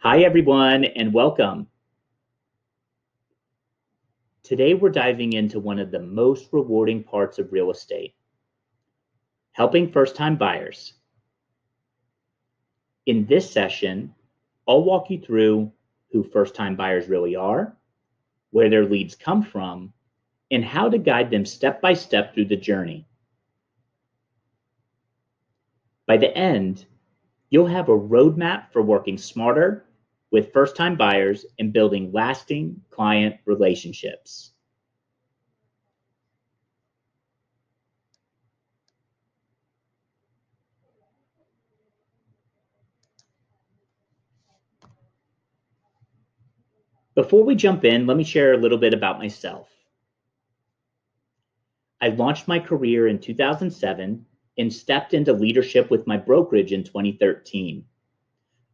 Hi, everyone, and welcome. Today, we're diving into one of the most rewarding parts of real estate, helping first-time buyers. In this session, I'll walk you through who first-time buyers really are, where their leads come from, and how to guide them step by step through the journey. By the end, you'll have a roadmap for working smarter with first-time buyers and building lasting client relationships. Before we jump in, let me share a little bit about myself. I launched my career in 2007 and stepped into leadership with my brokerage in 2013.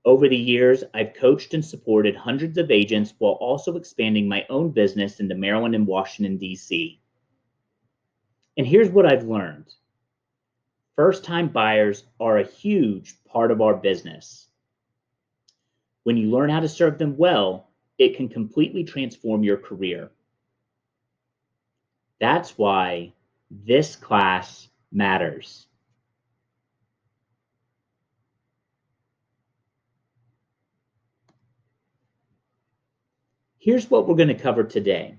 Over the years, I've coached and supported hundreds of agents while also expanding my own business into Maryland and Washington, D.C. And here's what I've learned. First-time buyers are a huge part of our business. When you learn how to serve them well, it can completely transform your career. That's why this class matters. Here's what we're going to cover today.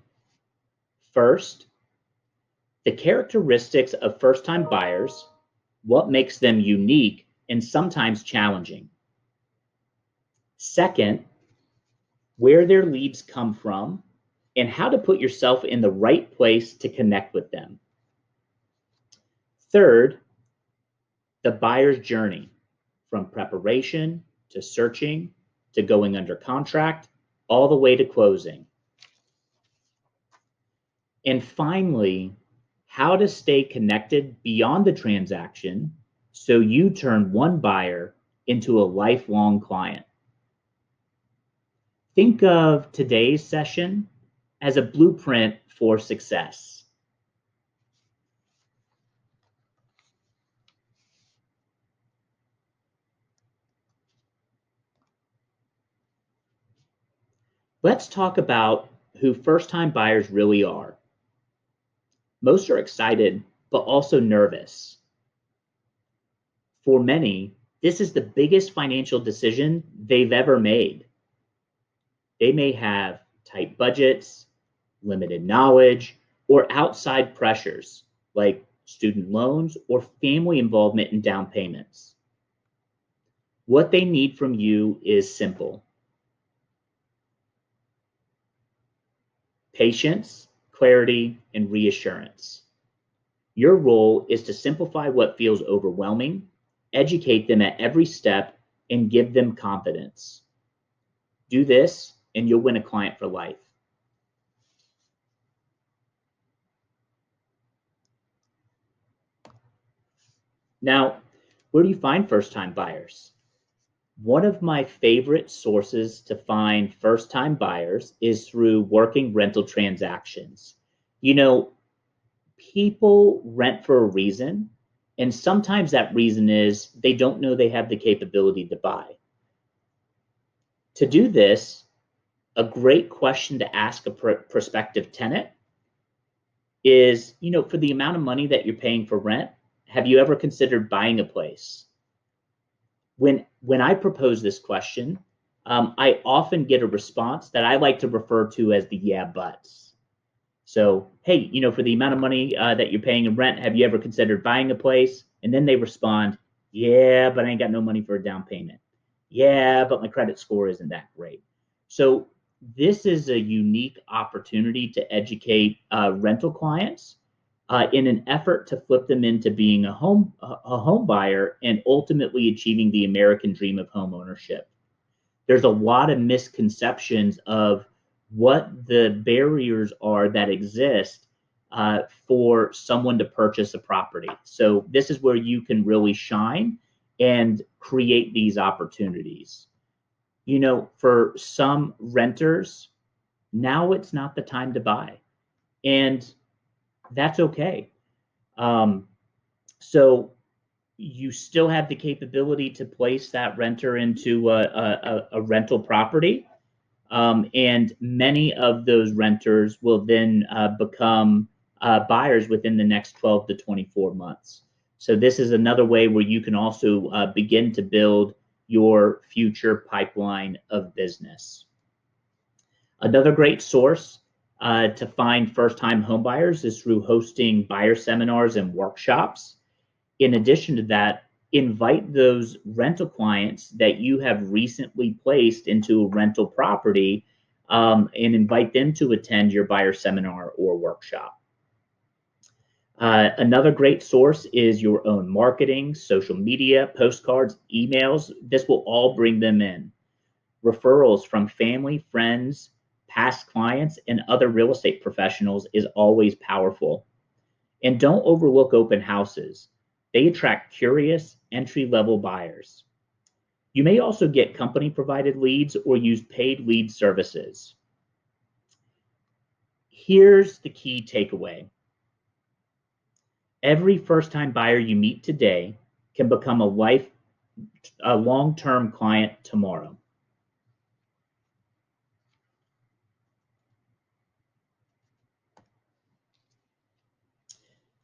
First, the characteristics of first-time buyers, what makes them unique and sometimes challenging. Second, where their leads come from and how to put yourself in the right place to connect with them. Third, the buyer's journey from preparation to searching to going under contract, all the way to closing. And finally, how to stay connected beyond the transaction so you turn one buyer into a lifelong client. Think of today's session as a blueprint for success. Let's talk about who first-time buyers really are. Most are excited, but also nervous. For many, this is the biggest financial decision they've ever made. They may have tight budgets, limited knowledge, or outside pressures like student loans or family involvement in down payments. What they need from you is simple: patience, clarity, and reassurance. Your role is to simplify what feels overwhelming, educate them at every step, and give them confidence. Do this, and you'll win a client for life. Now, where do you find first-time buyers? One of my favorite sources to find first-time buyers is through working rental transactions. You know, people rent for a reason, and sometimes that reason is they don't know they have the capability to buy. To do this, a great question to ask a prospective tenant is, for the amount of money that you're paying for rent, have you ever considered buying a place? When I propose this question, I often get a response that I like to refer to as the yeah buts. So, hey, for the amount of money that you're paying in rent, have you ever considered buying a place? And then they respond, yeah, but I ain't got no money for a down payment. Yeah, but my credit score isn't that great. So this is a unique opportunity to educate rental clients in an effort to flip them into being a home buyer and ultimately achieving the American dream of home ownership. There's a lot of misconceptions of what the barriers are that exist for someone to purchase a property. So this is where you can really shine and create these opportunities. For some renters, now it's not the time to buy, and that's okay. Um, so you still have the capability to place that renter into a rental property. And many of those renters will then become buyers within the next 12 to 24 months. So this is another way where you can also begin to build your future pipeline of business. Another great source to find first-time homebuyers is through hosting buyer seminars and workshops. In addition to that, invite those rental clients that you have recently placed into a rental property, and invite them to attend your buyer seminar or workshop. Another great source is your own marketing, social media, postcards, emails. This will all bring them in. Referrals from family, friends, past clients, and other real estate professionals is always powerful. And don't overlook open houses. They attract curious, entry-level buyers. You may also get company-provided leads or use paid lead services. Here's the key takeaway. Every first-time buyer you meet today can become a long-term client tomorrow.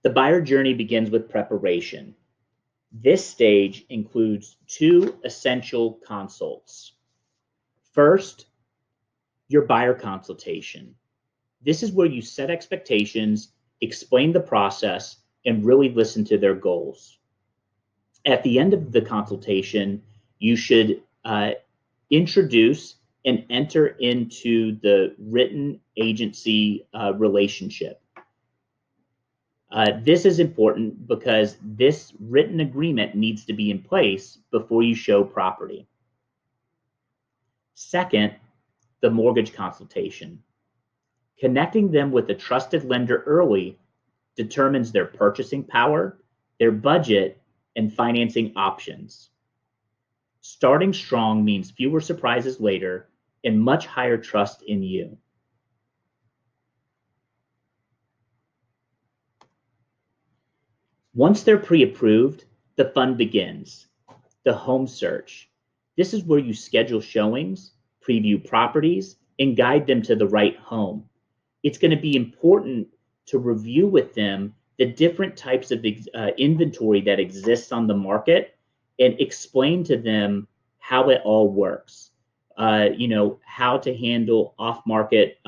The buyer journey begins with preparation. This stage includes two essential consults. First, your buyer consultation. This is where you set expectations, explain the process, and really listen to their goals. At the end of the consultation, you should introduce and enter into the written agency relationship. This is important because this written agreement needs to be in place before you show property. Second, the mortgage consultation. Connecting them with a trusted lender early determines their purchasing power, their budget, and financing options. Starting strong means fewer surprises later and much higher trust in you. Once they're pre-approved, the fun begins. The home search. This is where you schedule showings, preview properties, and guide them to the right home. It's going to be important to review with them the different types of inventory that exists on the market and explain to them how it all works. How to handle off-market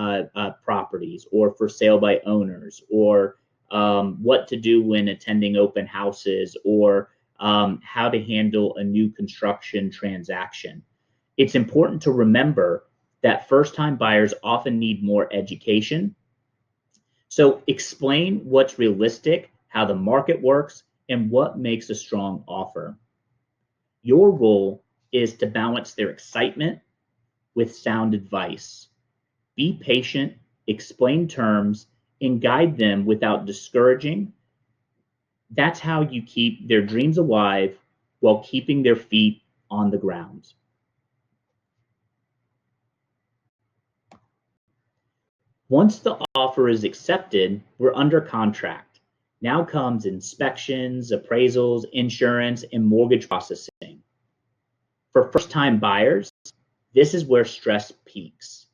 properties or for sale by owners, or what to do when attending open houses, or how to handle a new construction transaction. It's important to remember that first-time buyers often need more education. So explain what's realistic, how the market works, and what makes a strong offer. Your role is to balance their excitement with sound advice. Be patient, explain terms, and guide them without discouraging. That's how you keep their dreams alive while keeping their feet on the ground. Once the offer is accepted, we're under contract. Now comes inspections, appraisals, insurance, and mortgage processing. For first-time buyers, this is where stress peaks.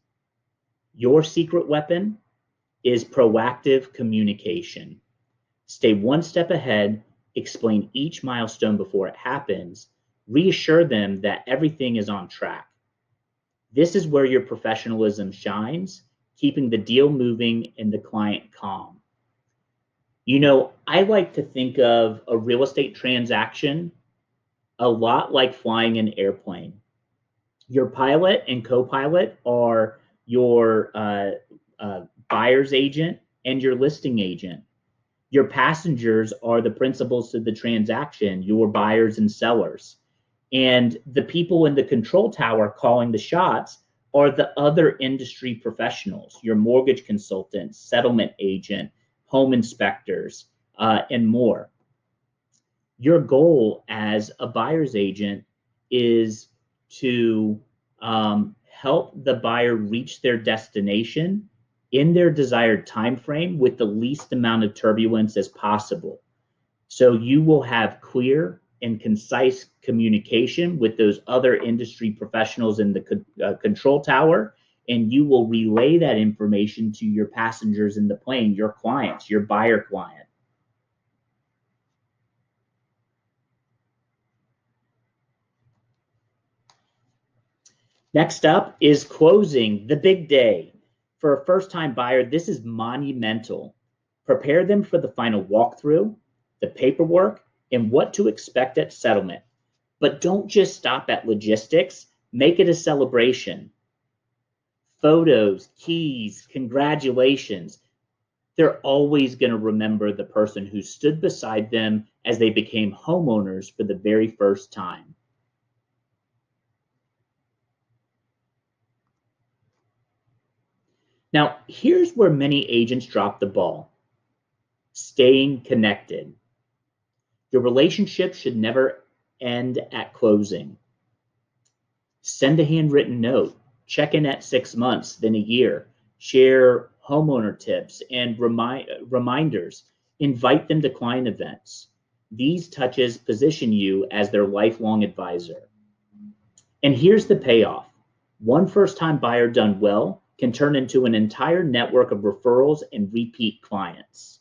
Your secret weapon is proactive communication. Stay one step ahead, explain each milestone before it happens, reassure them that everything is on track. This is where your professionalism shines, keeping the deal moving and the client calm. I like to think of a real estate transaction a lot like flying an airplane. Your pilot and co-pilot are your buyer's agent and your listing agent. Your passengers are the principals to the transaction, your buyers and sellers. And the people in the control tower calling the shots are the other industry professionals, your mortgage consultant, settlement agent, home inspectors, and more. Your goal as a buyer's agent is to help the buyer reach their destination in their desired time frame with the least amount of turbulence as possible. So you will have clear, and concise communication with those other industry professionals in the control tower, and you will relay that information to your passengers in the plane, your clients, your buyer client. Next up is closing, the big day. For a first-time buyer, this is monumental. Prepare them for the final walkthrough, the paperwork, and what to expect at settlement. But don't just stop at logistics, make it a celebration. Photos, keys, congratulations. They're always going to remember the person who stood beside them as they became homeowners for the very first time. Now, here's where many agents drop the ball: staying connected. Your relationship should never end at closing. Send a handwritten note, check in at 6 months, then a year, share homeowner tips and reminders, invite them to client events. These touches position you as their lifelong advisor. And here's the payoff: one first time buyer done well can turn into an entire network of referrals and repeat clients.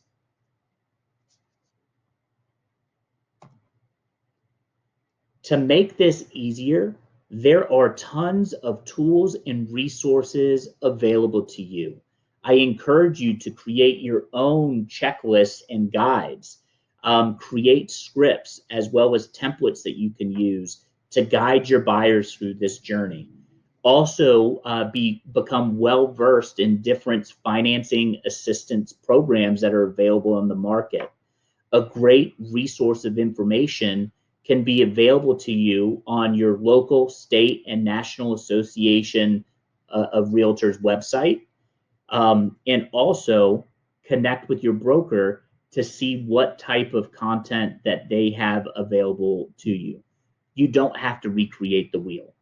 To make this easier, there are tons of tools and resources available to you. I encourage you to create your own checklists and guides, create scripts as well as templates that you can use to guide your buyers through this journey. Also, become well versed in different financing assistance programs that are available on the market. A great resource of information can be available to you on your local, state, and national association of realtors website. And also connect with your broker to see what type of content that they have available to you. You don't have to recreate the wheel.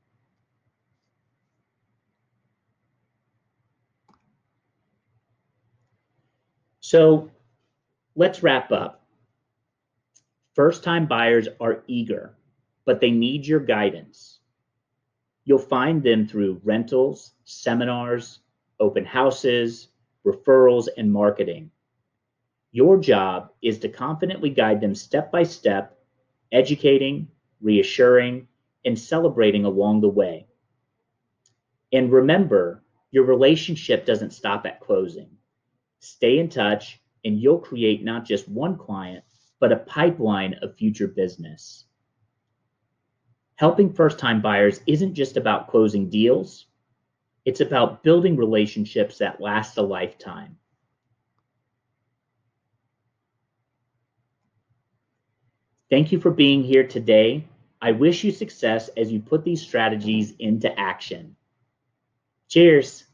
So let's wrap up. First-time buyers are eager, but they need your guidance. You'll find them through rentals, seminars, open houses, referrals, and marketing. Your job is to confidently guide them step by step, educating, reassuring, and celebrating along the way. And remember, your relationship doesn't stop at closing. Stay in touch, and you'll create not just one client, but a pipeline of future business. Helping first-time buyers isn't just about closing deals, it's about building relationships that last a lifetime. Thank you for being here today. I wish you success as you put these strategies into action. Cheers.